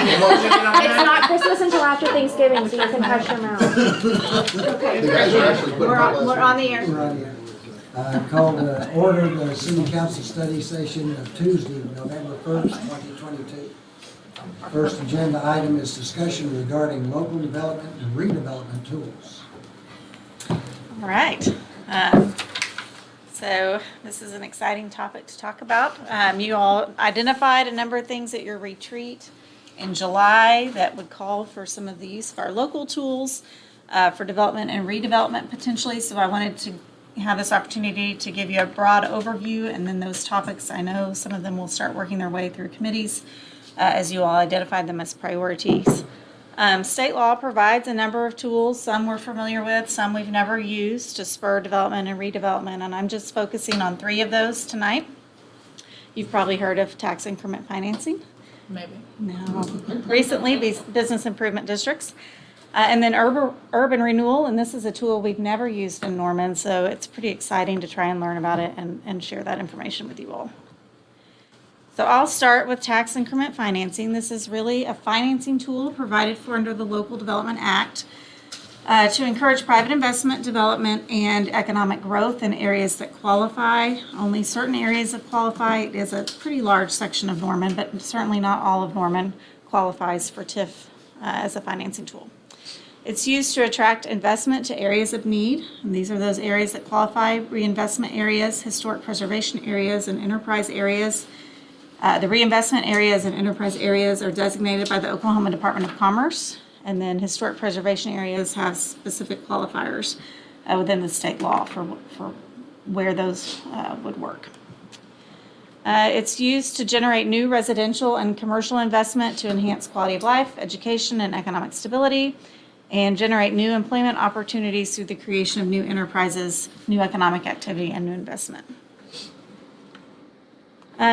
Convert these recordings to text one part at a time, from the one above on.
It's not Christmas until after Thanksgiving, so you can hush your mouth. Okay, The guys are actually putting we're my on the air. We're on here. Call to order the city council study session of Tuesday, November 1st, 2022. First agenda item is discussion regarding local development and redevelopment tools. All right. So this is an exciting topic to talk about. You all identified a number of things at your retreat in July that would call for some of the use of our local tools for development and redevelopment potentially. So I wanted to have this opportunity to give you a broad overview, and then those topics, I know some of them will start working their way through committees as you all identified them as priorities. State law provides a number of tools. Some we're familiar with, some we've never used to spur development and redevelopment, and I'm just focusing on 3 of those tonight. You've probably heard of tax increment financing. Maybe. No. Recently, business improvement districts. And then urban renewal, and this is a tool we've never used in Norman, so it's pretty exciting to try and learn about it and share that information with you all. So I'll start with tax increment financing. This is really a financing tool provided for under the Local Development Act to encourage private investment, development, and economic growth in areas that qualify. Only certain areas that qualify. It is a pretty large section of Norman, but certainly not all of Norman qualifies for TIF as a financing tool. It's used to attract investment to areas of need, and these are those areas that qualify: reinvestment areas, historic preservation areas, and enterprise areas. The reinvestment areas and enterprise areas are designated by the Oklahoma Department of Commerce, and then historic preservation areas have specific qualifiers within the state law for where those would work. It's used to generate new residential and commercial investment to enhance quality of life, education, and economic stability, and generate new employment opportunities through the creation of new enterprises, new economic activity, and new investment.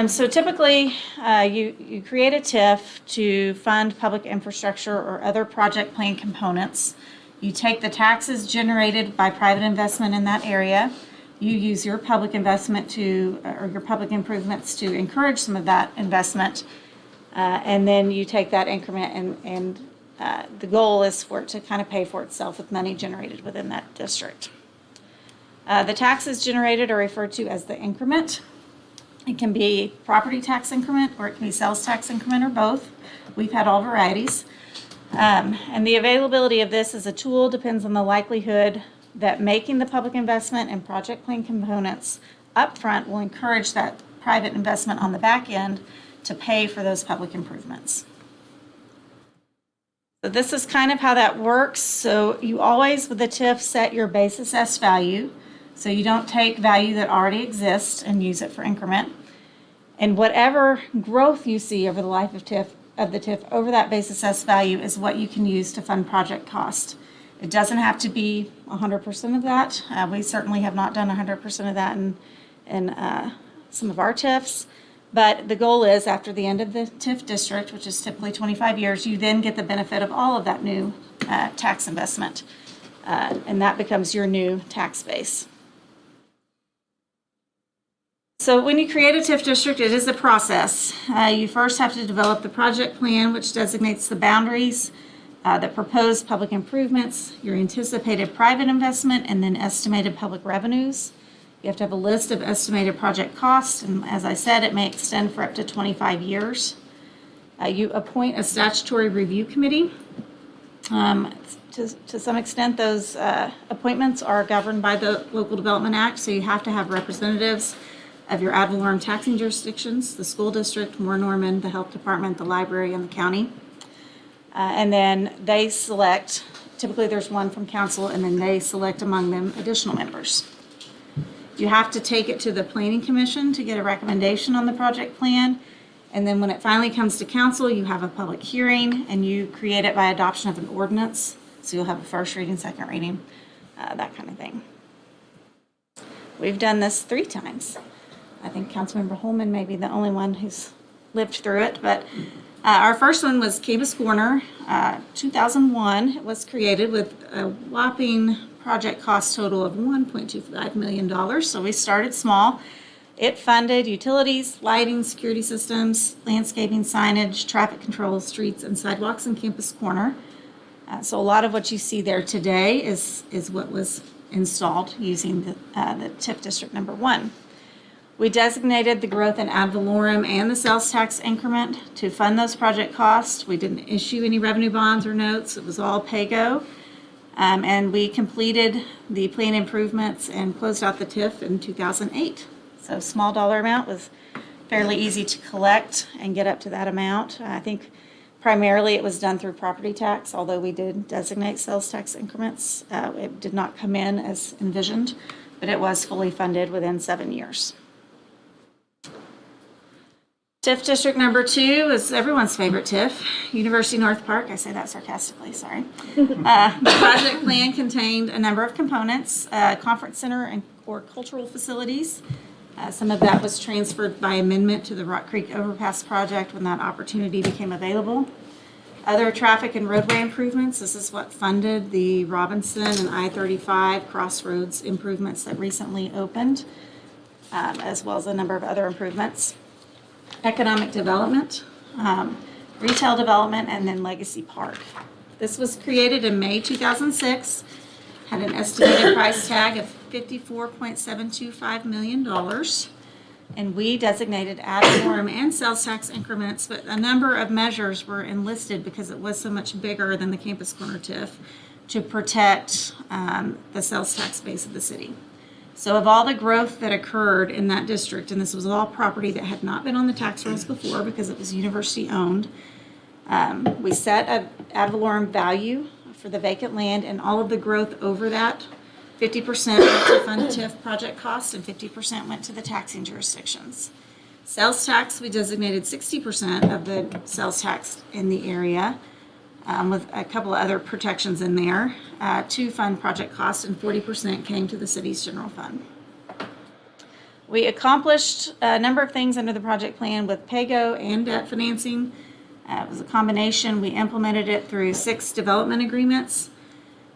So typically, you create a TIF to fund public infrastructure or other project plan components. You take the taxes generated by private investment in that area. You use your public investment or your public improvements to encourage some of that investment. And then you take that increment and the goal is for it to kind of pay for itself with money generated within that district. The taxes generated are referred to as the increment. It can be property tax increment, or it can be sales tax increment, or both. We've had all varieties. And the availability of this as a tool depends on the likelihood that making the public investment and project plan components upfront will encourage that private investment on the back end to pay for those public improvements. So this is kind of how that works. So you always, with the TIF, set your base assessed value. So you don't take value that already exists and use it for increment. And whatever growth you see over the life of the TIF over that base assessed value is what you can use to fund project cost. It doesn't have to be 100% of that. We certainly have not done 100% of that in some of our TIFs. But the goal is, after the end of the TIF district, which is typically 25 years, you then get the benefit of all of that new tax investment. And that becomes your new tax base. So when you create a TIF district, it is a process. You first have to develop the project plan, which designates the boundaries, the proposed public improvements, your anticipated private investment, and then estimated public revenues. You have to have a list of estimated project costs, and as I said, it may extend for up to 25 years. You appoint a statutory review committee. To some extent, those appointments are governed by the Local Development Act, so you have to have representatives of your ad valorem taxing jurisdictions: the school district, Moore Norman, the health department, the library, and the county. And then they select, typically there's one from council, and then they select among them additional members. You have to take it to the planning commission to get a recommendation on the project plan. And then when it finally comes to council, you have a public hearing and you create it by adoption of an ordinance. So you'll have a first reading, second reading, that kind of thing. We've done this 3 times. I think Councilmember Holman may be the only one who's lived through it, but our first one was Caymas Corner, 2001. It was created with a whopping project cost total of $1.25 million. So we started small. It funded utilities, lighting, security systems, landscaping, signage, traffic control, streets, and sidewalks in Campus Corner. So a lot of what you see there today is what was installed using the TIF District Number 1. We designated the growth in ad valorem and the sales tax increment to fund those project costs. We didn't issue any revenue bonds or notes. It was all pay-go. And we completed the plan improvements and closed out the TIF in 2008. So small dollar amount, was fairly easy to collect and get up to that amount. I think primarily it was done through property tax, although we did designate sales tax increments. It did not come in as envisioned, but it was fully funded within 7 years. TIF District Number 2 is everyone's favorite TIF, University North Park. I say that sarcastically, sorry. The project plan contained a number of components, conference center or cultural facilities. Some of that was transferred by amendment to the Rock Creek Overpass project when that opportunity became available. Other traffic and roadway improvements, this is what funded the Robinson and I-35 crossroads improvements that recently opened, as well as a number of other improvements. Economic development, retail development, and then Legacy Park. This was created in May 2006, had an estimated price tag of $54.725 million, and we designated ad valorem and sales tax increments, but a number of measures were enlisted because it was so much bigger than the Campus Corner TIF to protect the sales tax base of the city. So of all the growth that occurred in that district, and this was all property that had not been on the tax rolls before because it was university owned, we set an ad valorem value for the vacant land, and all of the growth over that, 50% went to fund TIF project costs and 50% went to the taxing jurisdictions. Sales tax, we designated 60% of the sales tax in the area, with a couple of other protections in there to fund project costs, and 40% came to the city's general fund. We accomplished a number of things under the project plan with PAYGO and debt financing. It was a combination. We implemented it through 6 development agreements,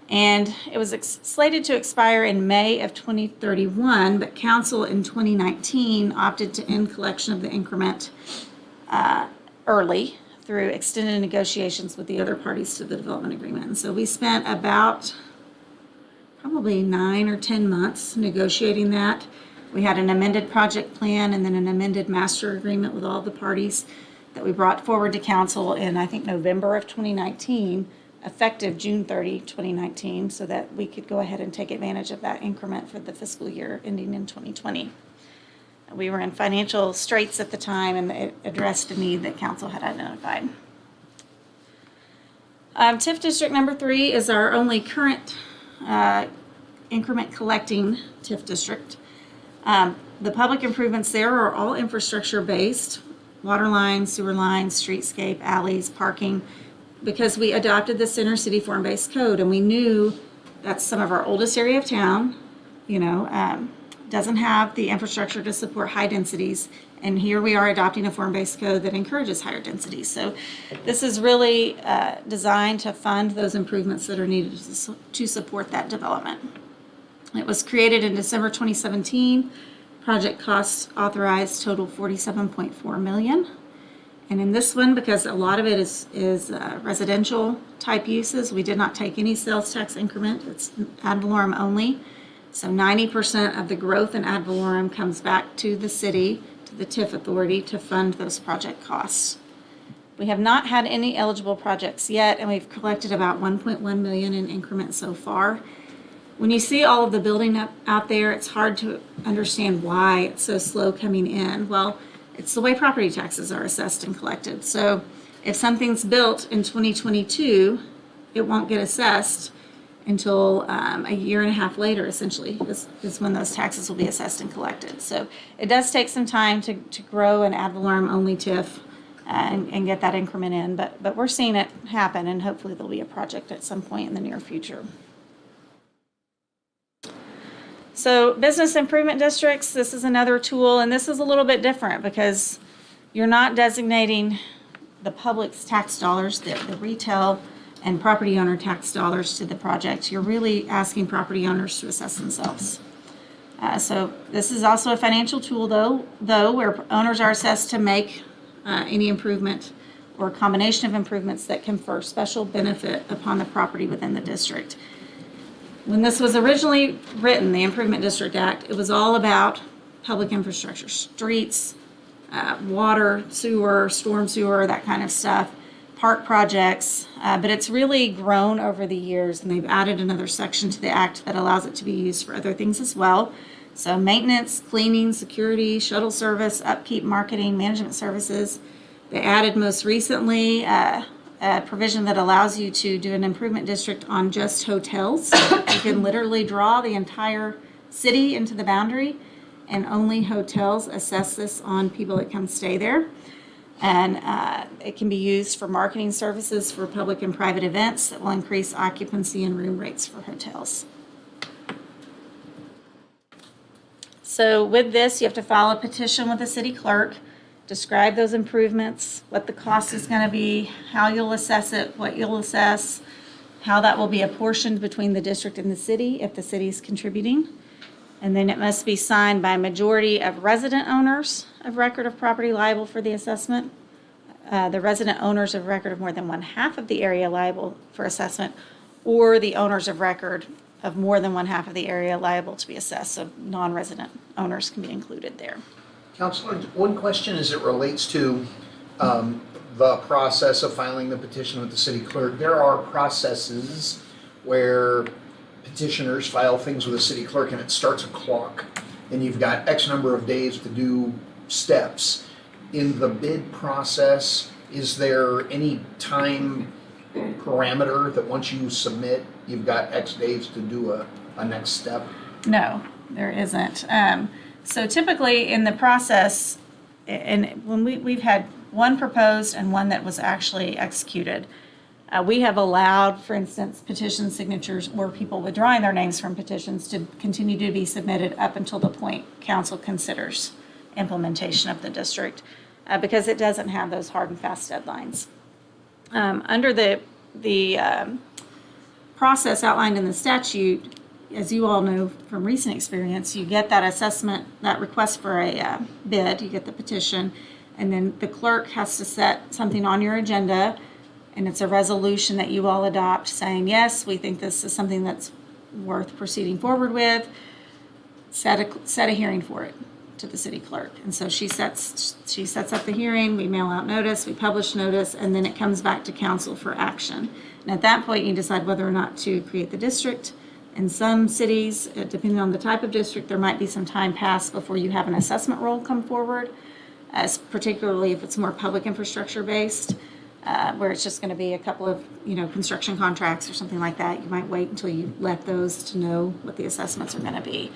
and it was slated to expire in May of 2031, but council in 2019 opted to end collection of the increment early through extended negotiations with the other parties to the development agreement. And so we spent about probably 9 or 10 months negotiating that. We had an amended project plan and then an amended master agreement with all the parties that we brought forward to council in, I think, November of 2019, effective June 30, 2019, so that we could go ahead and take advantage of that increment for the fiscal year ending in 2020. We were in financial straits at the time, and it addressed a need that council had identified. TIF District Number 3 is our only current increment collecting TIF district. The public improvements there are all infrastructure based, water lines, sewer lines, streetscape, alleys, parking, because we adopted the Center City form-based code, and we knew that's some of our oldest area of town, doesn't have the infrastructure to support high densities, and here we are adopting a form-based code that encourages higher densities. So this is really designed to fund those improvements that are needed to support that development. It was created in December 2017. Project costs authorized total $47.4 million. And in this one, because a lot of it is residential type uses, we did not take any sales tax increment. It's ad valorem only. So 90% of the growth in ad valorem comes back to the city, to the TIF authority, to fund those project costs. We have not had any eligible projects yet, and we've collected about $1.1 million in increments so far. When you see all of the building up out there, it's hard to understand why it's so slow coming in. Well, it's the way property taxes are assessed and collected. So if something's built in 2022, it won't get assessed until a year and a half later, essentially, is when those taxes will be assessed and collected. So it does take some time to grow an ad valorem only TIF and get that increment in, but we're seeing it happen, and hopefully there'll be a project at some point in the near future. So business improvement districts, this is another tool, and this is a little bit different because you're not designating the public's tax dollars, the retail and property owner tax dollars to the project. You're really asking property owners to assess themselves. So this is also a financial tool, though, where owners are assessed to make any improvement or combination of improvements that confer special benefit upon the property within the district. When this was originally written, the Improvement District Act, it was all about public infrastructure, streets, water, sewer, storm sewer, that kind of stuff, park projects, but it's really grown over the years, and they've added another section to the act that allows it to be used for other things as well. So maintenance, cleaning, security, shuttle service, upkeep, marketing, management services. They added most recently a provision that allows you to do an improvement district on just hotels. You can literally draw the entire city into the boundary, and only hotels assess this on people that come stay there. And it can be used for marketing services for public and private events that will increase occupancy and room rates for hotels. So with this, you have to file a petition with the city clerk, describe those improvements, what the cost is going to be, how you'll assess it, what you'll assess, how that will be apportioned between the district and the city if the city is contributing. And then it must be signed by a majority of resident owners of record of property liable for the assessment, the resident owners of record of more than 1/2 of the area liable for assessment, or the owners of record of more than 1/2 of the area liable to be assessed. So non-resident owners can be included there. Counselor, one question as it relates to the process of filing the petition with the city clerk. There are processes where petitioners file things with the city clerk and it starts a clock, and you've got X number of days to do steps. In the bid process, is there any time parameter that once you submit, you've got X days to do a next step? No, there isn't. So typically in the process, and when we've had one proposed and one that was actually executed, we have allowed, for instance, petition signatures or people withdrawing their names from petitions to continue to be submitted up until the point council considers implementation of the district, because it doesn't have those hard and fast deadlines. Under the process outlined in the statute, as you all know from recent experience, you get that assessment, that request for a bid, you get the petition, and then the clerk has to set something on your agenda, and it's a resolution that you all adopt saying, yes, we think this is something that's worth proceeding forward with. Set a hearing for it to the city clerk. And so she sets up the hearing, we mail out notice, we publish notice, and then it comes back to council for action. And at that point, you decide whether or not to create the district. In some cities, depending on the type of district, there might be some time passed before you have an assessment roll come forward, particularly if it's more public infrastructure based, where it's just going to be a couple of construction contracts or something like that. You might wait until you let those to know what the assessments are going to be.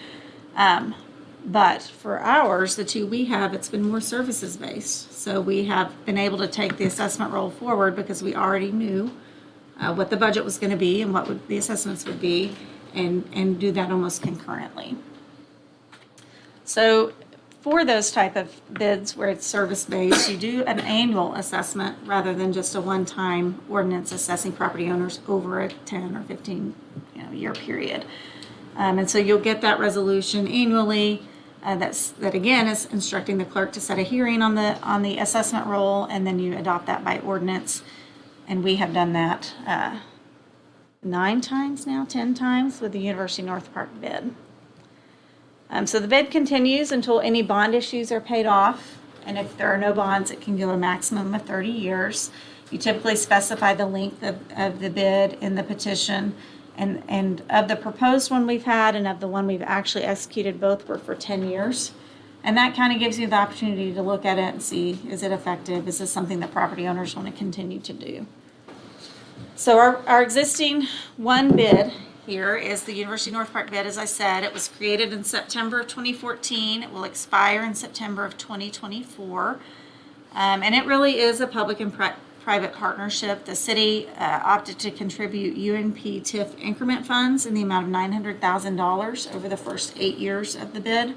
But for ours, the two we have, it's been more services based. So we have been able to take the assessment roll forward because we already knew what the budget was going to be and what the assessments would be, and do that almost concurrently. So for those type of bids where it's service-based, you do an annual assessment rather than just a one-time ordinance assessing property owners over a 10 or 15 year period. And so you'll get that resolution annually. That again is instructing the clerk to set a hearing on the assessment roll, and then you adopt that by ordinance. And we have done that 9 times now, 10 times with the University North Park bid. So the bid continues until any bond issues are paid off, and if there are no bonds, it can go a maximum of 30 years. You typically specify the length of the bid in the petition, and of the proposed one we've had and of the one we've actually executed, both were for 10 years. And that kind of gives you the opportunity to look at it and see, is it effective? Is this something that property owners want to continue to do? So our existing one bid here is the University North Park bid. As I said, it was created in September of 2014. It will expire in September of 2024. And it really is a public and private partnership. The city opted to contribute UNP TIF increment funds in the amount of $900,000 over the first 8 years of the bid.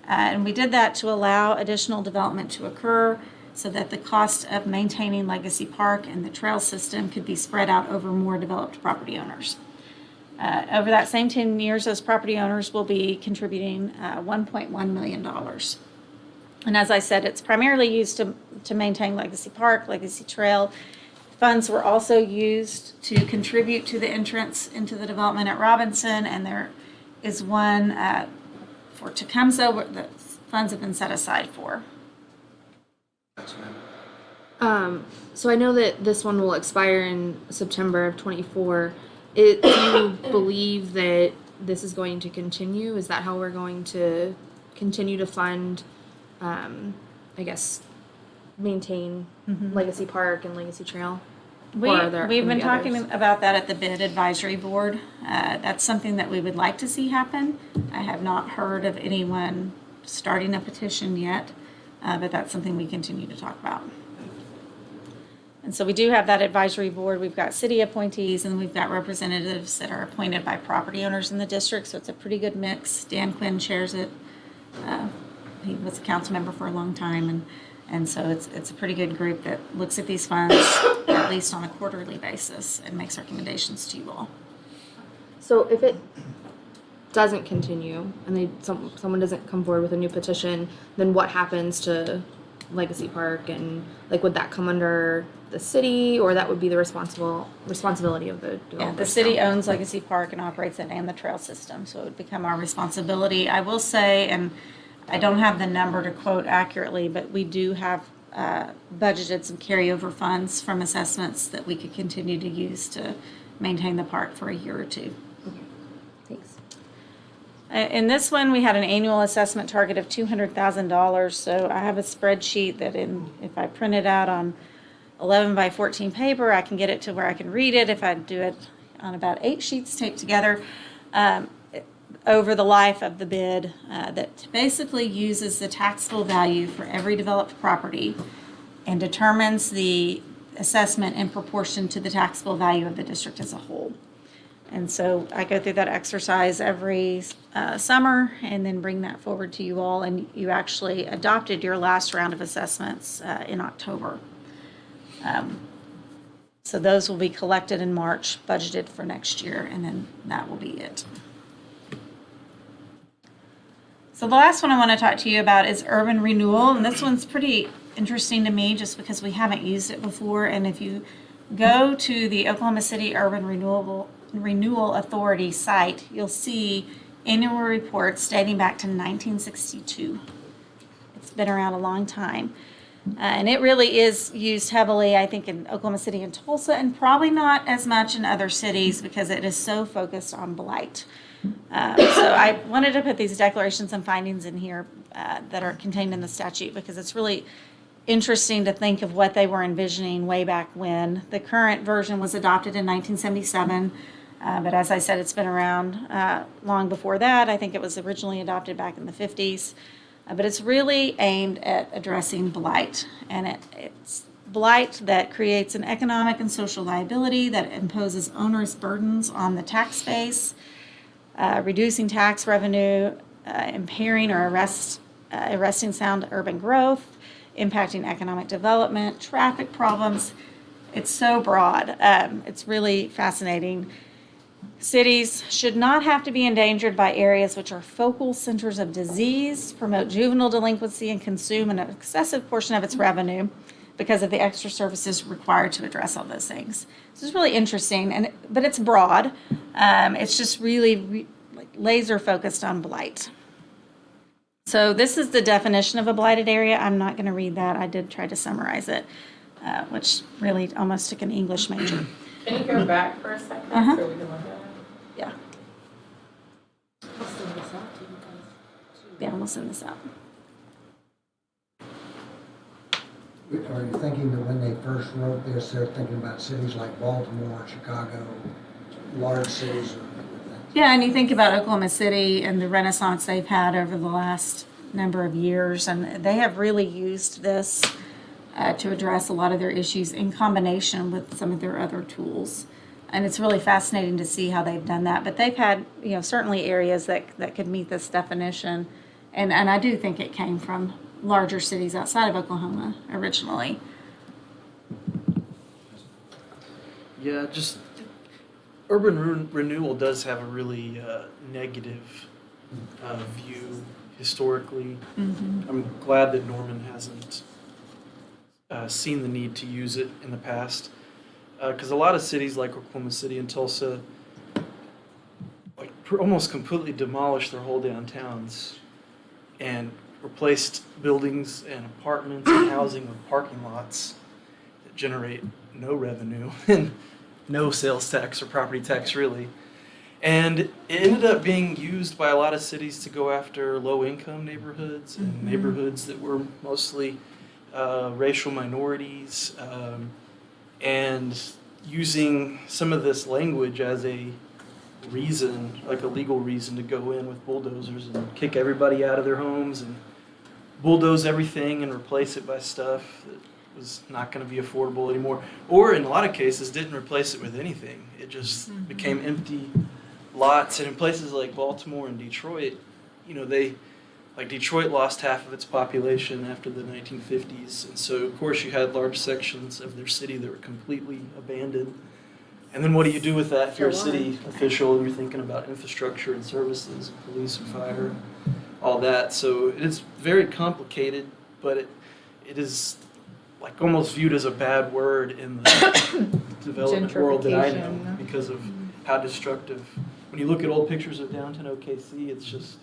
And we did that to allow additional development to occur so that the cost of maintaining Legacy Park and the trail system could be spread out over more developed property owners. Over that same 10 years, those property owners will be contributing $1.1 million. And as I said, it's primarily used to maintain Legacy Park, Legacy Trail. Funds were also used to contribute to the entrance into the development at Robinson, and there is one for Tecumseh where the funds have been set aside for. So I know that this one will expire in September of 24. Do you believe that this is going to continue? Is that how we're going to continue to fund, I guess, maintain Legacy Park and Legacy Trail? We've been talking about that at the bid advisory board. That's something that we would like to see happen. I have not heard of anyone starting a petition yet, but that's something we continue to talk about. And so we do have that advisory board. We've got city appointees and we've got representatives that are appointed by property owners in the district. So it's a pretty good mix. Dan Quinn chairs it. He was a council member for a long time. And so it's a pretty good group that looks at these funds at least on a quarterly basis and makes recommendations to you all. So if it doesn't continue and someone doesn't come forward with a new petition, then what happens to Legacy Park? And like, would that come under the city, or that would be the responsibility of the developer? Yeah, the city owns Legacy Park and operates it and the trail system, so it would become our responsibility. I will say, and I don't have the number to quote accurately, but we do have budgeted some carryover funds from assessments that we could continue to use to maintain the park for a year or two. Thanks. In this one, we had an annual assessment target of $200,000. So I have a spreadsheet that if I print it out on 11 by 14 paper, I can get it to where I can read it. If I do it on about 8 sheets taped together, over the life of the bid, that basically uses the taxable value for every developed property and determines the assessment in proportion to the taxable value of the district as a whole. And so I go through that exercise every summer and then bring that forward to you all. And you actually adopted your last round of assessments in October. So those will be collected in March, budgeted for next year, and then that will be it. So the last one I want to talk to you about is urban renewal. And this one's pretty interesting to me just because we haven't used it before. And if you go to the Oklahoma City Urban Renewal Authority site, you'll see annual reports dating back to 1962. It's been around a long time. And it really is used heavily, I think, in Oklahoma City and Tulsa, and probably not as much in other cities because it is so focused on blight. So I wanted to put these declarations and findings in here that are contained in the statute because it's really interesting to think of what they were envisioning way back when. The current version was adopted in 1977, but as I said, it's been around long before that. I think it was originally adopted back in the 50s. But it's really aimed at addressing blight, and it's blight that creates an economic and social liability that imposes onerous burdens on the tax base, reducing tax revenue, impairing or arresting sound urban growth, impacting economic development, traffic problems. It's so broad. It's really fascinating. Cities should not have to be endangered by areas which are focal centers of disease, promote juvenile delinquency, and consume an excessive portion of its revenue because of the extra services required to address all those things. This is really interesting, but it's broad. It's just really laser focused on blight. So this is the definition of a blighted area. I'm not going to read that. I did try to summarize it, which really almost took an English major. Can you go back for a second so we can look at it? Yeah. Yeah, we'll send this out. Are you thinking that when they first wrote this, they're thinking about cities like Baltimore, Chicago, large cities? Yeah, and you think about Oklahoma City and the renaissance they've had over the last number of years, and they have really used this to address a lot of their issues in combination with some of their other tools. And it's really fascinating to see how they've done that. But they've had, certainly areas that could meet this definition. And I do think it came from larger cities outside of Oklahoma originally. Yeah, just renewal does have a really negative view historically. I'm glad that Norman hasn't seen the need to use it in the past, because a lot of cities like Oklahoma City and Tulsa almost completely demolished their whole downtowns and replaced buildings and apartments and housing with parking lots that generate no revenue and no sales tax or property tax really. And it ended up being used by a lot of cities to go after low-income neighborhoods and neighborhoods that were mostly racial minorities, and using some of this language as a reason, like a legal reason, to go in with bulldozers and kick everybody out of their homes and bulldoze everything and replace it by stuff that was not going to be affordable anymore, or in a lot of cases didn't replace it with anything. It just became empty lots. And in places like Baltimore and Detroit, you know, Detroit lost half of its population after the 1950s, and so of course you had large sections of their city that were completely abandoned. And then what do you do with that if you're a city official and you're thinking about infrastructure and services, and police and fire, all that? So it is very complicated, but it is like almost viewed as a bad word in the development world that I know Gentrification. because of how destructive. When you look at old pictures of downtown OKC, it's just,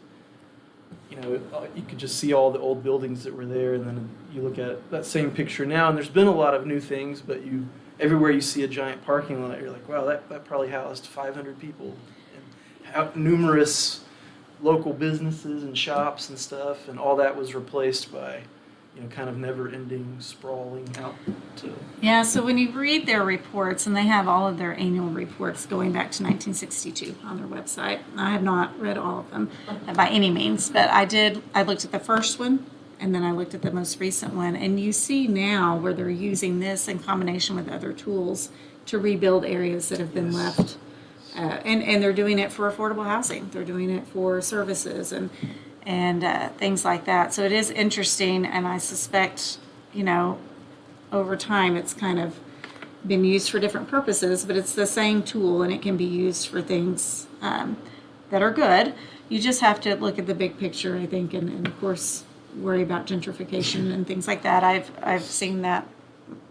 you know, you could just see all the old buildings that were there, and then you look at that same picture now, and there's been a lot of new things, but everywhere you see a giant parking lot, you're like, wow, that probably housed 500 people, and numerous local businesses and shops and stuff, and all that was replaced by, you know, kind of never-ending sprawling out to. Yeah, so when you read their reports, and they have all of their annual reports going back to 1962 on their website. I have not read all of them by any means, but I looked at the first one, and then I looked at the most recent one, and you see now where they're using this in combination with other tools to rebuild areas that have been left. And they're doing it for affordable housing. They're doing it for services and things like that. So it is interesting, and I suspect, you know, over time it's kind of been used for different purposes, but it's the same tool, and it can be used for things that are good. You just have to look at the big picture, I think, and of course worry about gentrification and things like that. I've seen that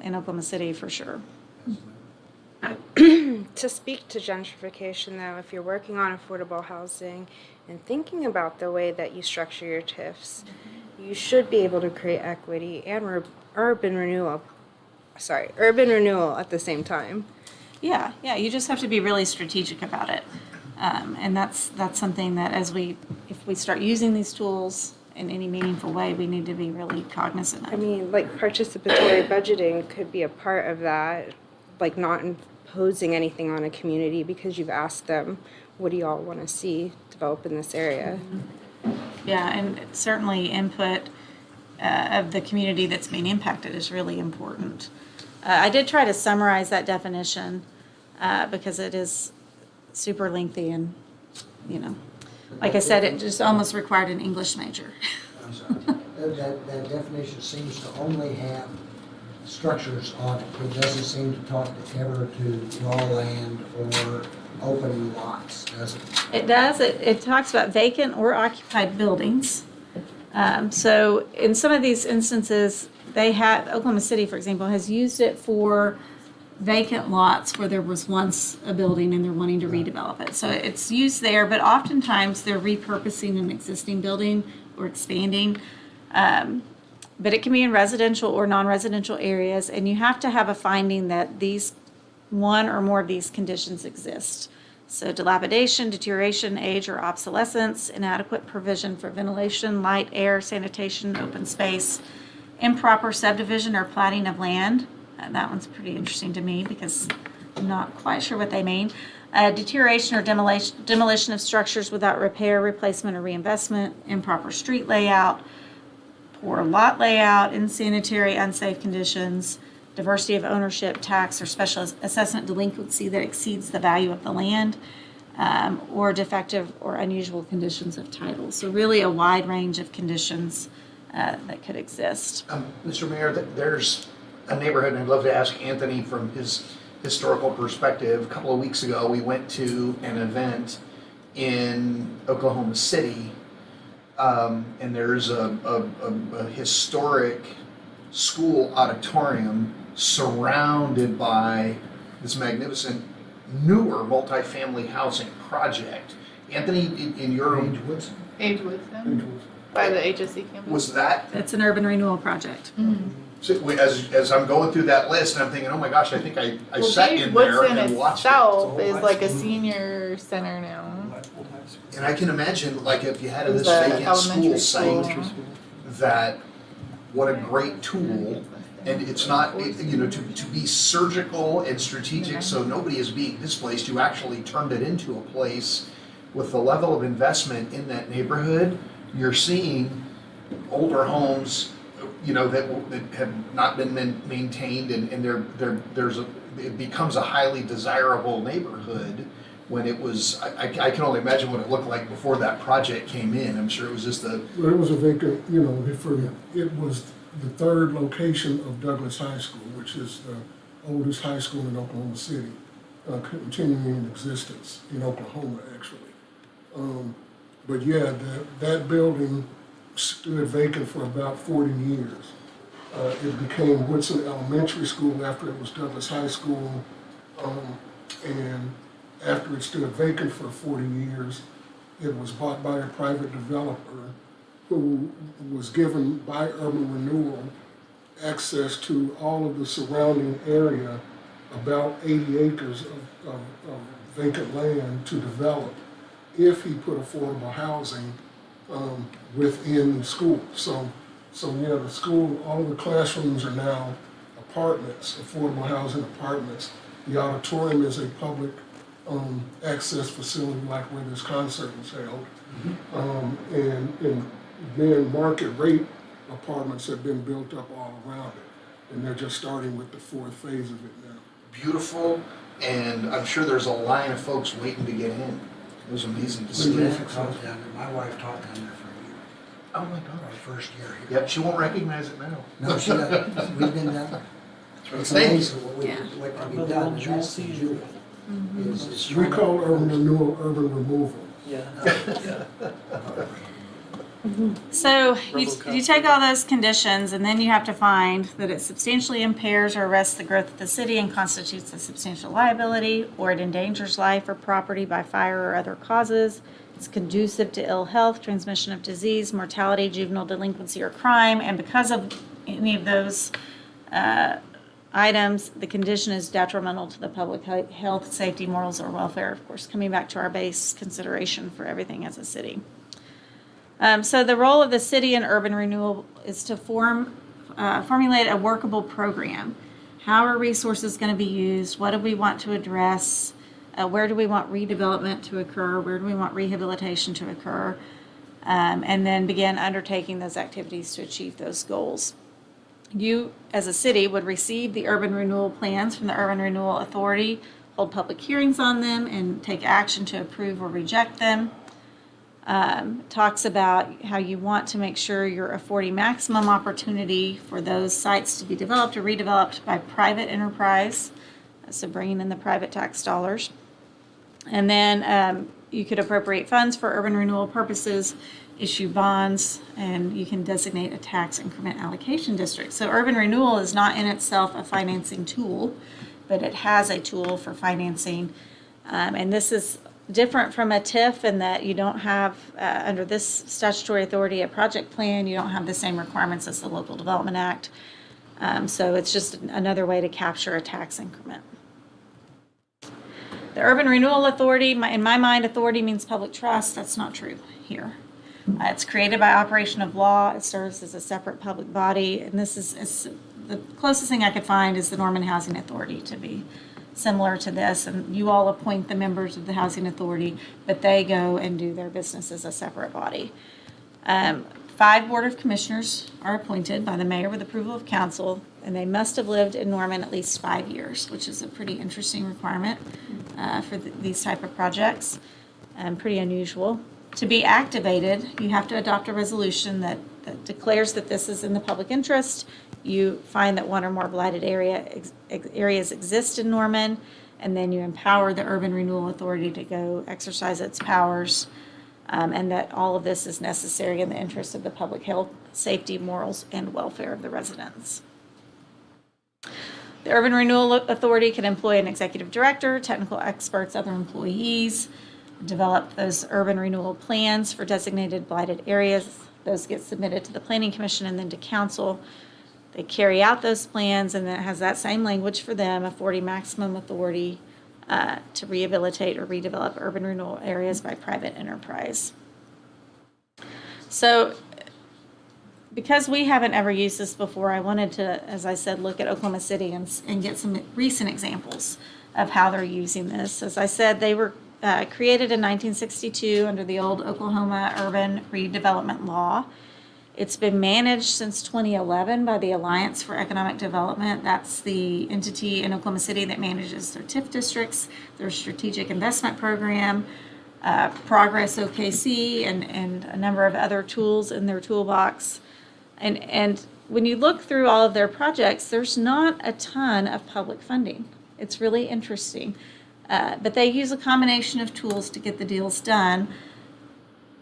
in Oklahoma City for sure. To speak to gentrification, though, if you're working on affordable housing and thinking about the way that you structure your TIFs, you should be able to create equity and urban renewal at the same time. Yeah, you just have to be really strategic about it. And that's something that if we start using these tools in any meaningful way, we need to be really cognizant of. I mean, like participatory budgeting could be a part of that, like not imposing anything on a community because you've asked them, what do y'all want to see develop in this area? Yeah, and certainly input of the community that's being impacted is really important. I did try to summarize that definition because it is super lengthy, and, you know, like I said, it just almost required an English major. I'm sorry. That definition seems to only have structures on it. It doesn't seem to talk ever to raw land or open lots, does it? It does. It talks about vacant or occupied buildings. So in some of these instances, Oklahoma City, for example, has used it for vacant lots where there was once a building and they're wanting to redevelop it. So it's used there, but oftentimes they're repurposing an existing building or expanding. But it can be in residential or non-residential areas, and you have to have a finding that one or more of these conditions exist. So dilapidation, deterioration, age or obsolescence, inadequate provision for ventilation, light, air, sanitation, open space, improper subdivision or platting of land. That one's pretty interesting to me because I'm not quite sure what they mean. Deterioration or demolition of structures without repair, replacement, or reinvestment, improper street layout, poor lot layout, insanitary, unsafe conditions, diversity of ownership, tax or special assessment delinquency that exceeds the value of the land, or defective or unusual conditions of title. So really a wide range of conditions that could exist. Mr. Mayor, there's a neighborhood, and I'd love to ask Anthony from his historical perspective, a couple of weeks ago, we went to an event in Oklahoma City. And there's a historic school auditorium surrounded by this magnificent newer multifamily housing project. Anthony, in your, Page Woodson. Age Wisdom by the HSC campus. was that, It's an urban renewal project. so as I'm going through that list, and I'm thinking, oh my gosh, I think I Well, sat Age in there Woodson and watched it. itself It's a is whole like high a school. senior center now. And I can imagine, like, if you had It this was a vacant school elementary school. site, that, what a great tool. And it's not, to be surgical and strategic, so nobody is being displaced, you actually turned it into a place with the level of investment in that neighborhood. You're seeing older homes, that have not been maintained, and it becomes a highly desirable neighborhood. When it was, I can only imagine what it looked like before that project came in. I'm sure it was just Well, it was a vacant, it was the third location of Douglas High School, which is the oldest high school in Oklahoma City, continuing in existence in Oklahoma, actually. But yeah, that building stood vacant for about 40 years. It became Woodson Elementary School after it was Douglas High School. And after it stood vacant for 40 years, it was bought by a private developer who was given by Urban Renewal access to all of the surrounding area, about 80 acres of vacant land to develop if he put affordable housing within the school. So yeah, the school, all of the classrooms are now apartments, affordable housing apartments. The auditorium is a public access facility like where this concert was held. And then market rate apartments have been built up all around it. And they're just starting with the fourth phase of it now. beautiful, and I'm sure there's a line of folks waiting to get in. It was amazing to see We that. taught down there. My wife taught down there for a year, Oh my our gosh. first year here. Yep, she won't recognize it now. No, she doesn't. We've been down there. It's Thank you. amazing what can be done, and that's the jewel. It's We call urban renewal urban removal. Yeah. So RoboCop. you take all those conditions and then you have to find that it substantially impairs or arrests the growth of the city and constitutes a substantial liability, or it endangers life or property by fire or other causes. It's conducive to ill health, transmission of disease, mortality, juvenile delinquency, or crime. And because of any of those items, the condition is detrimental to the public health, safety, morals, or welfare. Of course, coming back to our base consideration for everything as a city. So the role of the city in urban renewal is to formulate a workable program. How are resources going to be used? What do we want to address? Where do we want redevelopment to occur? Where do we want rehabilitation to occur? And then begin undertaking those activities to achieve those goals. You, as a city, would receive the urban renewal plans from the Urban Renewal Authority, hold public hearings on them, and take action to approve or reject them. Talks about how you want to make sure you're affording maximum opportunity for those sites to be developed or redeveloped by private enterprise, so bringing in the private tax dollars. And then you could appropriate funds for urban renewal purposes, issue bonds, and you can designate a tax increment allocation district. So urban renewal is not in itself a financing tool, but it has a tool for financing. And this is different from a TIF in that you don't have, under this statutory authority, a project plan. You don't have the same requirements as the Local Development Act. So it's just another way to capture a tax increment. The Urban Renewal Authority, in my mind, authority means public trust. That's not true here. It's created by operation of law. It serves as a separate public body. And this is the closest thing I could find is the Norman Housing Authority to be similar to this. And you all appoint the members of the Housing Authority, but they go and do their business as a separate body. 5 Board of Commissioners are appointed by the mayor with approval of council, and they must have lived in Norman at least 5 years, which is a pretty interesting requirement for these type of projects, pretty unusual. To be activated, you have to adopt a resolution that that declares that this is in the public interest. You find that one or more blighted areas exist in Norman, and then you empower the Urban Renewal Authority to go exercise its powers, and that all of this is necessary in the interest of the public health, safety, morals, and welfare of the residents. The Urban Renewal Authority can employ an executive director, technical experts, other employees, develop those urban renewal plans for designated blighted areas. Those get submitted to the Planning Commission and then to Council. They carry out those plans, and then it has that same language for them, affording maximum authority to rehabilitate or redevelop urban renewal areas by private enterprise. So, because we haven't ever used this before, I wanted to, as I said, look at Oklahoma City and get some recent examples of how they're using this. As I said, they were created in 1962 under the old Oklahoma Urban Redevelopment Law. It's been managed since 2011 by the Alliance for Economic Development. That's the entity in Oklahoma City that manages their TIF districts, their strategic investment program, Progress OKC, and a number of other tools in their toolbox. And when you look through all of their projects, there's not a ton of public funding. It's really interesting. But they use a combination of tools to get the deals done.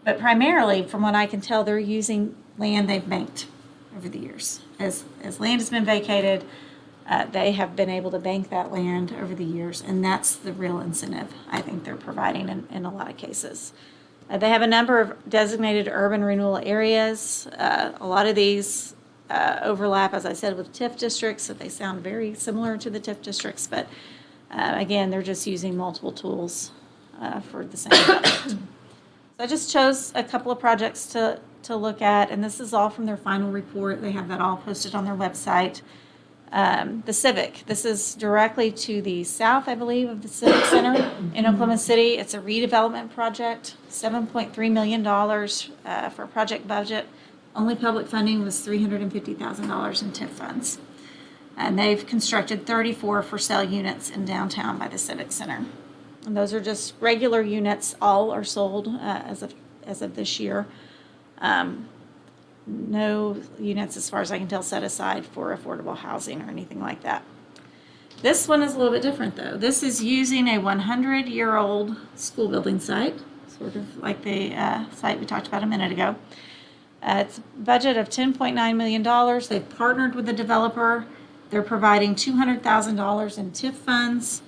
But primarily, from what I can tell, they're using land they've banked over the years. As land has been vacated, they have been able to bank that land over the years, and that's the real incentive I think they're providing in a lot of cases. They have a number of designated urban renewal areas. A lot of these overlap, as I said, with TIF districts, so they sound very similar to the TIF districts, but again, they're just using multiple tools for the same project. So I just chose a couple of projects to look at, and this is all from their final report. They have that all posted on their website. The Civic, this is directly to the south, I believe, of the Civic Center in Oklahoma City. It's a redevelopment project, $7.3 million for a project budget. Only public funding was $350,000 in TIF funds. And they've constructed 34 for sale units in downtown by the Civic Center. And those are just regular units. All are sold as of this year. No units, as far as I can tell, set aside for affordable housing or anything like that. This one is a little bit different, though. This is using a 100-year-old school building site, sort of like the site we talked about a minute ago. It's a budget of $10.9 million. They've partnered with the developer. They're providing $200,000 in TIF funds,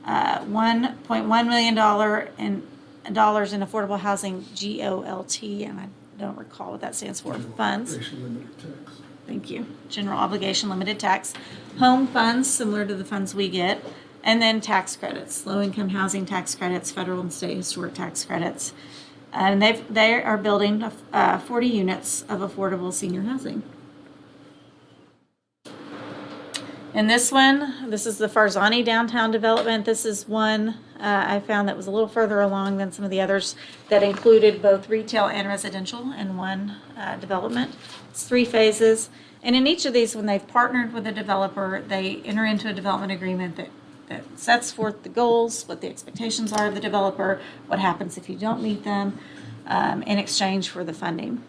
$1.1 million in affordable housing GOLT, and I don't recall what that stands for. Funds. Limited tax. Thank you. General obligation limited tax. Home funds, similar to the funds we get, and then tax credits, low-income housing tax credits, federal and state historic tax credits. And they are building 40 units of affordable senior housing. And this one, this is the Farzani downtown development. This is one I found that was a little further along than some of the others that included both retail and residential in one development. It's 3 phases. And in each of these, when they've partnered with a developer, they enter into a development agreement that sets forth the goals, what the expectations are of the developer, what happens if you don't meet them, in exchange for the funding.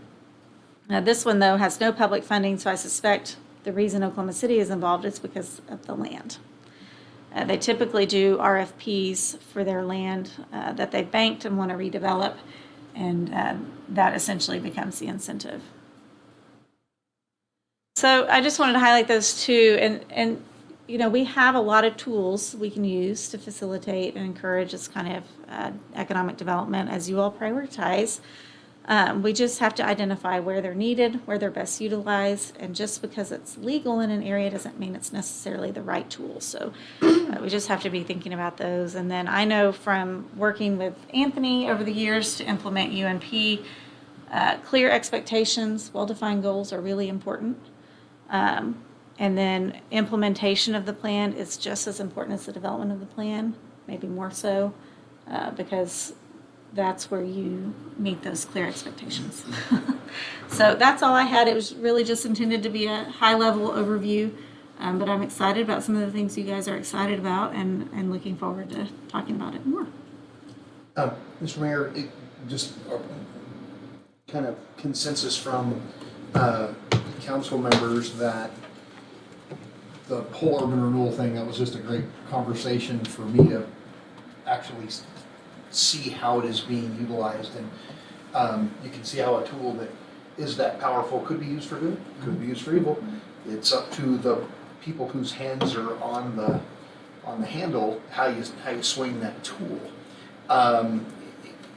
Now, this one, though, has no public funding, so I suspect the reason Oklahoma City is involved is because of the land. They typically do RFPs for their land that they've banked and want to redevelop, and that essentially becomes the incentive. So I just wanted to highlight those two, and you know, we have a lot of tools we can use to facilitate and encourage this kind of economic development as you all prioritize. We just have to identify where they're needed, where they're best utilized, and just because it's legal in an area doesn't mean it's necessarily the right tool. So we just have to be thinking about those. And then I know from working with Anthony over the years to implement UNP, clear expectations, well-defined goals are really important. And then implementation of the plan is just as important as the development of the plan, maybe more so, because that's where you meet those clear expectations. So that's all I had. It was really just intended to be a high-level overview, but I'm excited about some of the things you guys are excited about, and looking forward to talking about it more. Mr. Mayor, just kind of consensus from council members that the whole urban renewal thing, that was just a great conversation for me to actually see how it is being utilized. And you can see how a tool that is that powerful could be used for good, could be used for evil. It's up to the people whose hands are on the handle, how you swing that tool.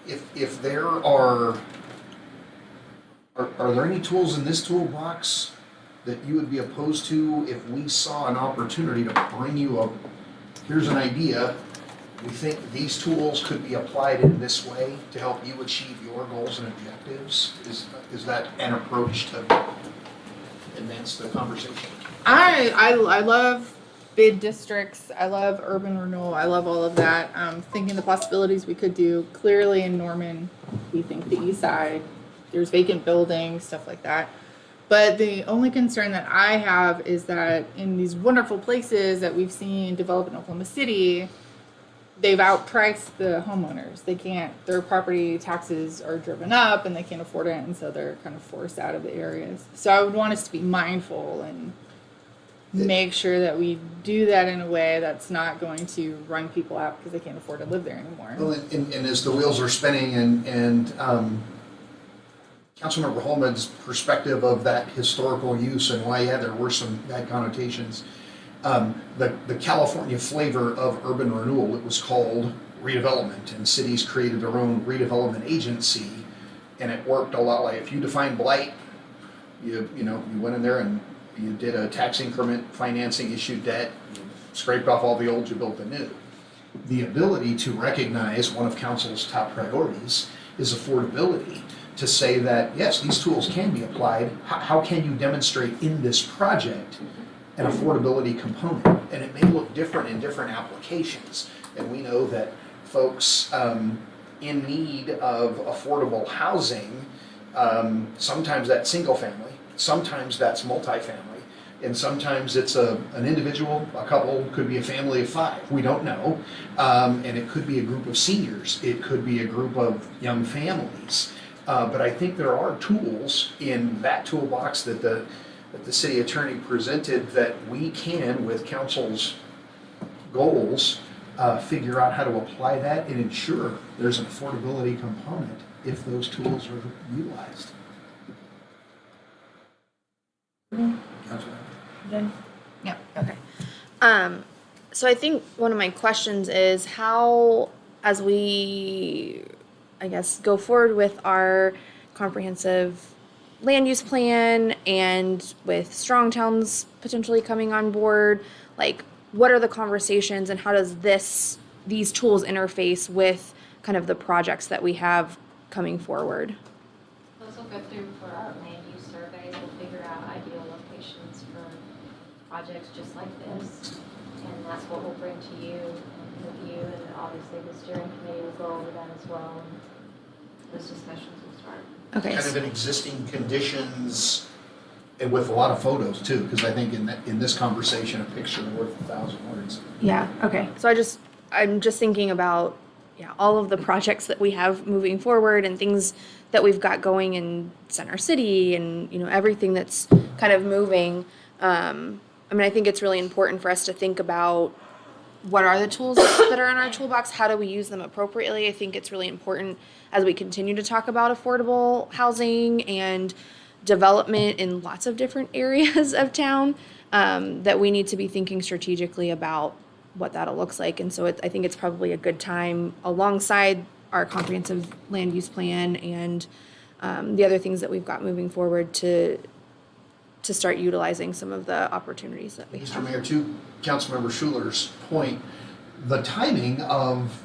If there are there any tools in this toolbox that you would be opposed to if we saw an opportunity to bring you here's an idea, we think these tools could be applied in this way to help you achieve your goals and objectives? Is that an approach to advance the conversation? I love bid districts. I love urban renewal. I love all of that. Thinking the possibilities we could do. Clearly in Norman, we think the east side, there's vacant buildings, stuff like that. But the only concern that I have is that in these wonderful places that we've seen develop in Oklahoma City, they've outpriced the homeowners. They can't, their property taxes are driven up and they can't afford it, and so they're kind of forced out of the areas. So I would want us to be mindful and make sure that we do that in a way that's not going to run people out because they can't afford to live there anymore. Well, and as the wheels are spinning and Councilmember Holman's perspective of that historical use and why, yeah, there were some bad connotations. The California flavor of urban renewal, it was called redevelopment, and cities created their own redevelopment agency, and it worked a lot like if you define blight, you went in there and you did a tax increment financing, issued debt, you scraped off all the old, you built the new. The ability to recognize one of council's top priorities is affordability, to say that, yes, these tools can be applied. How can you demonstrate in this project an affordability component? And it may look different in different applications. And we know that folks in need of affordable housing, sometimes that's single family, sometimes that's multifamily, and sometimes it's an individual, a couple, could be a family of 5, we don't know. And it could be a group of seniors, it could be a group of young families. But I think there are tools in that toolbox that the city attorney presented that we can, with council's goals, figure out how to apply that and ensure there's an affordability component if those tools are utilized. Yeah. Okay. So I think one of my questions is how, as we, I guess, go forward with our comprehensive land use plan and with Strong Towns potentially coming on board, like, what are the conversations and how does these tools interface with kind of the projects that we have coming forward? Those will go through for our land use surveys. We'll figure out ideal locations for projects just like this. And that's what we'll bring to you and with you. And obviously the steering committee will go over that as well. And those discussions will start. Okay. Kind of in existing conditions and with a lot of photos too, because I think in this conversation, a picture worth 1,000 words. Yeah, okay. So I'm just thinking about, all of the projects that we have moving forward and things that we've got going in Center City and, everything that's kind of moving. I think it's really important for us to think about what are the tools that are in our toolbox, how do we use them appropriately. I think it's really important as we continue to talk about affordable housing and development in lots of different areas of town, that we need to be thinking strategically about what that looks like. And so I think it's probably a good time alongside our comprehensive land use plan and the other things that we've got moving forward to start utilizing some of the opportunities that we have. Mr. Mayor, to Councilmember Schuler's point, the timing of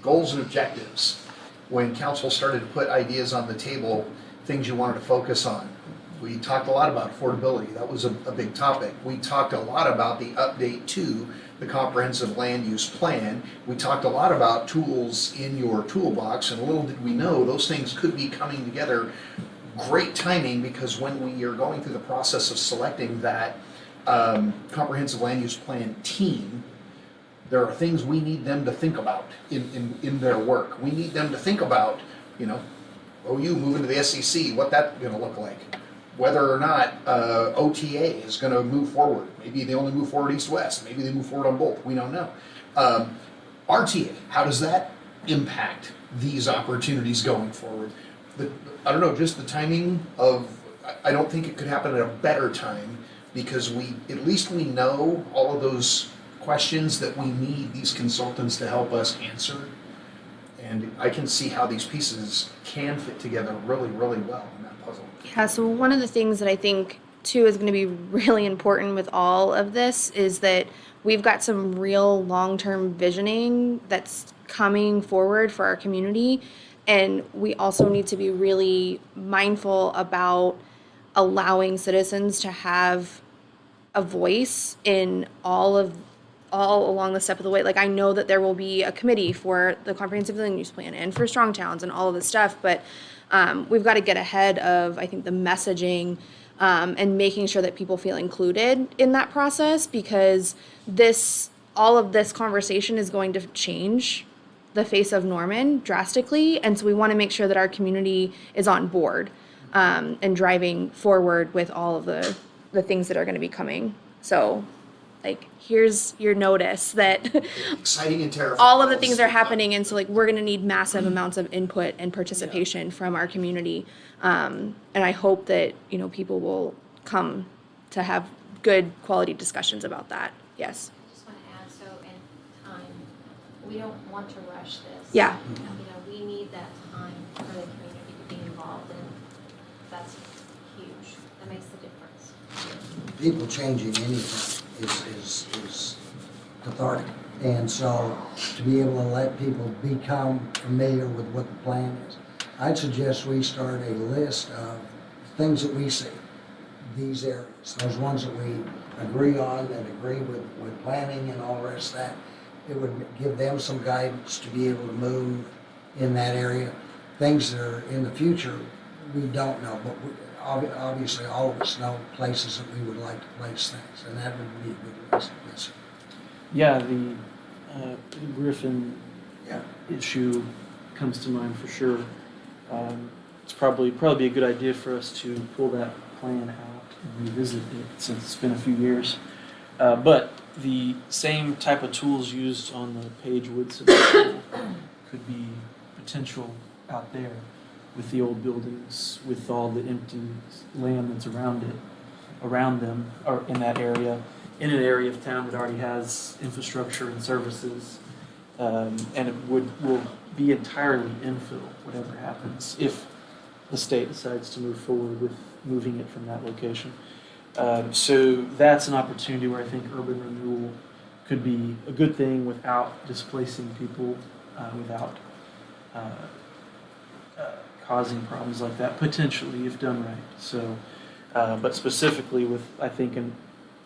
goals and objectives, when council started to put ideas on the table, things you wanted to focus on. We talked a lot about affordability. That was a big topic. We talked a lot about the update to the comprehensive land use plan. We talked a lot about tools in your toolbox, and little did we know those things could be coming together. Great timing, because when we are going through the process of selecting that comprehensive land use plan team, there are things we need them to think about in their work. We need them to think about, OU moving to the SEC, what that's gonna look like. whether or not OTA is going to move forward. Maybe they only move forward east-west. Maybe they move forward on both. We don't know. RTA, how does that impact these opportunities going forward? I don't know, just the timing of, I don't think it could happen at a better time because at least we know all of those questions that we need these consultants to help us answer. And I can see how these pieces can fit together really, really well in that puzzle. Yeah, so one of the things that I think too is going to be really important with all of this is that we've got some real long-term visioning that's coming forward for our community. And we also need to be really mindful about allowing citizens to have a voice in all along the step of the way. Like, I know that there will be a committee for the comprehensive land use plan and for strong towns and all of this stuff, but we've got to get ahead of, I think, the messaging and making sure that people feel included in that process, because all of this conversation is going to change the face of Norman drastically, and so we want to make sure that our community is on board and driving forward with all of the things that are going to be coming. So, like, here's your notice that Exciting and terrifying. all of the things are happening, and so, like, we're going to need massive amounts of input and participation from our community, and I hope that, you know, people will come to have good quality discussions about that. Yes. I just want to add, so in time, we don't want to rush this. Yeah. You know, we need that time for the community to be involved, and that's huge. That makes the difference. People changing anything is cathartic. And so to be able to let people become familiar with what the plan is, I'd suggest we start a list of things that we see, these areas, those ones that we agree on and agree with planning and all the rest of that. It would give them some guidance to be able to move in that area. Things that are in the future, we don't know, but obviously all of us know places that we would like to place things, and that would be a good list. Yes, sir. Yeah, the Griffin Yeah. issue comes to mind for sure. It's probably be a good idea for us to pull that plan out and revisit it since it's been a few years. But the same type of tools used on the Page Woods subdivision could be potential out there with the old buildings, with all the empty land that's around them, or in that area, in an area of town that already has infrastructure and services, and it will be entirely infill, whatever happens, if the state decides to move forward with moving it from that location. So that's an opportunity where I think urban renewal could be a good thing without displacing people, without causing problems like that, potentially, if done right. So, but specifically with, I think, in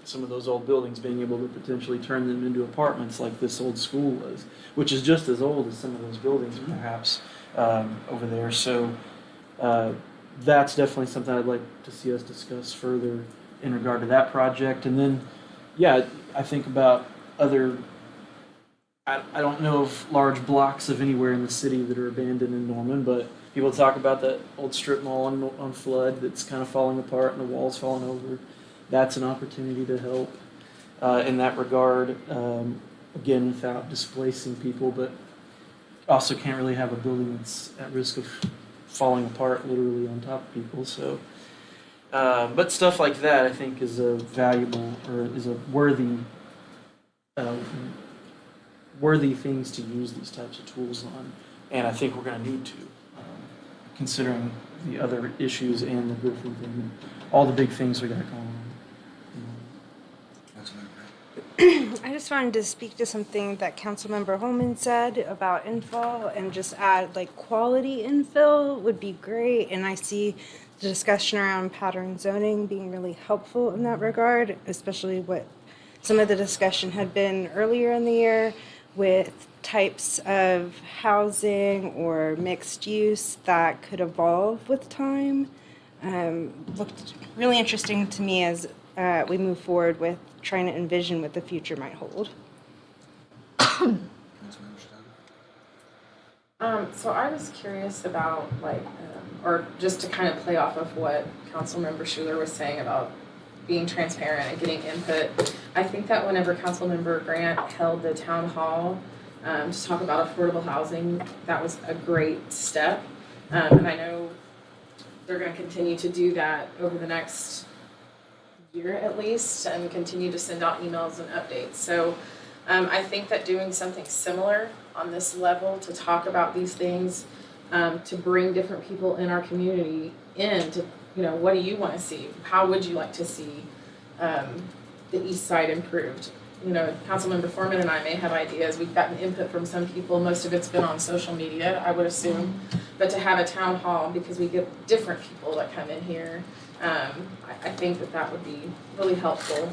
some of those old buildings, being able to potentially turn them into apartments like this old school was, which is just as old as some of those buildings perhaps over there. So that's definitely something I'd like to see us discuss further in regard to that project. And then, yeah, I think about other, I don't know of large blocks of anywhere in the city that are abandoned in Norman, but people talk about that old strip mall on Flood that's kind of falling apart and the walls falling over. That's an opportunity to help in that regard, again, without displacing people, but also can't really have a building that's at risk of falling apart literally on top of people. So, but stuff like that, I think, is a valuable, or is a worthy things to use these types of tools on, and I think we're going to need to, considering the other issues and the Griffin thing, and all the big things we got going on. That's good. I just wanted to speak to something that Councilmember Holman said about infill, and just add, like, quality infill would be great. And I see the discussion around pattern zoning being really helpful in that regard, especially what some of the discussion had been earlier in the year with types of housing or mixed use that could evolve with time. Looked really interesting to me as we move forward with trying to envision what the future might hold. Councilmember Stoddard? So I was curious about or just to kind of play off of what Councilmember Schuler was saying about being transparent and getting input. I think that whenever Councilmember Grant held the town hall to talk about affordable housing, that was a great step. And I know they're going to continue to do that over the next year at least and continue to send out emails and updates. So I think that doing something similar on this level to talk about these things, to bring different people in our community in to, what do you want to see? How would you like to see the east side improved? Councilmember Foreman and I may have ideas. We've gotten input from some people. Most of it's been on social media, I would assume. But to have a town hall, because we get different people that come in here, I think that would be really helpful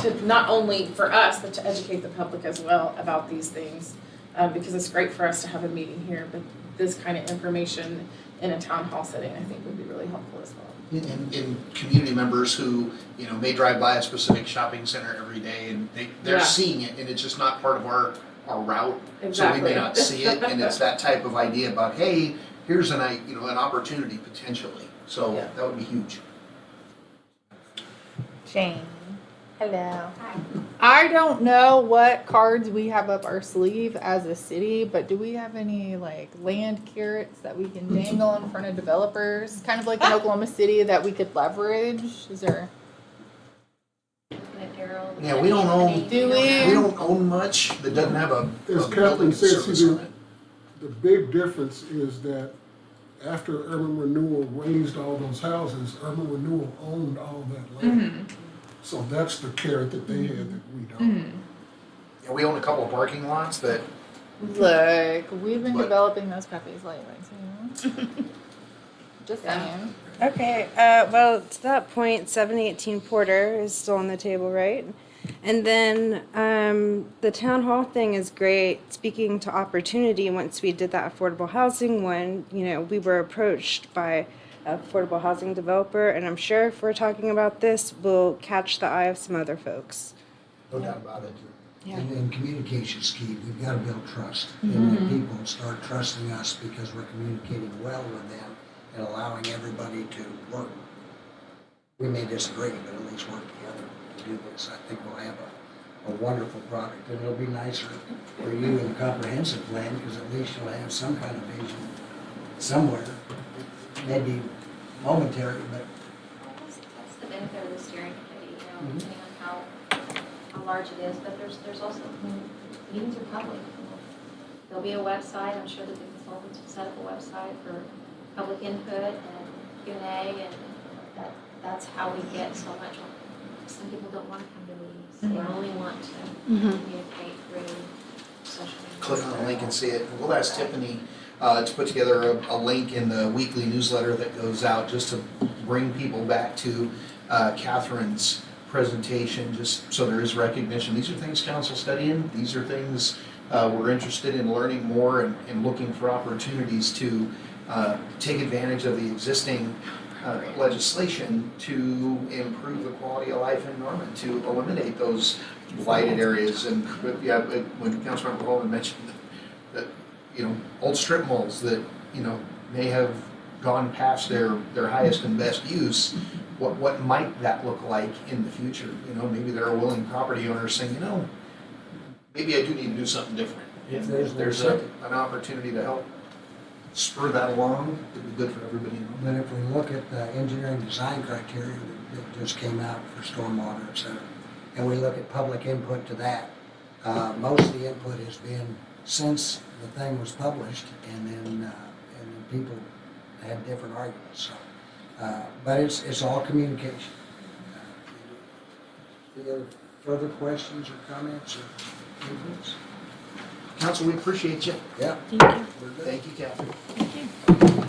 to not only for us, but to educate the public as well about these things. Because it's great for us to have a meeting here, but this kind of information in a town hall setting, I think would be really helpful as well. In community members who, may drive by a specific shopping center every day and they're Yeah. seeing it and it's just not part of our route. Exactly. So we may not see it, and it's that type of idea about, hey, here's an opportunity potentially. So Yeah. that would be huge. Jane. Hello. Hi. I don't know what cards we have up our sleeve as a city, but do we have any land carrots that we can dangle in front of developers? Kind of like in Oklahoma City that we could leverage? Is there? Looking at Daryl. Yeah, we don't own- Do we? We don't own much that doesn't have a As building Kathleen said, service see, on it. the big difference is that after Urban Renewal raised all those houses, Urban Renewal owned all that land. So that's the carrot that they had that we don't. Yeah, we own a couple of parking lots that, Look, we've been But- developing those puppies lately too. Just saying. Okay, well, to that point, 718 Porter is still on the table, right? And then the town hall thing is great. Speaking to opportunity, once we did that affordable housing one, we were approached by an affordable housing developer, and I'm sure if we're talking about this, we'll catch the eye of some other folks. no doubt about it. Yeah. And communication's key. We've got to build trust. And let people start trusting us because we're communicating well with them and allowing everybody to work. We may disagree, but at least work together to do this. I think we'll have a wonderful product. And it'll be nicer for you in the comprehensive plan because at least you'll have some kind of vision somewhere. Maybe momentary, but That's the benefit of the steering committee, depending on how large it is, but there's also, meetings are public. There'll be a website, I'm sure that the consultants will set up a website for public input and Q&A, and that's how we get so much. Some people don't want to come to meetings, they only want to communicate through social media. Click on the link and see it. We'll ask Tiffany to put together a link in the weekly newsletter that goes out just to bring people back to Catherine's presentation, just so there is recognition. These are things council studying. These are things we're interested in learning more and looking for opportunities to take advantage of the existing legislation to improve the quality of life in Norman, to eliminate those blighted areas. And when Councilmember Holman mentioned that old strip malls that may have gone past their highest and best use, what might that look like in the future? Maybe there are willing property owners saying, maybe I do need to do something different. If there's an opportunity to help spur that along, it'd be good for everybody. But if we look at the engineering design criteria that just came out for stormwater, et cetera, and we look at public input to that, most of the input has been since the thing was published, and then people have different arguments. So, but it's all communication. Any other further questions or comments or inputs? Council, we appreciate you. Yeah. Thank you, Catherine. Thank you.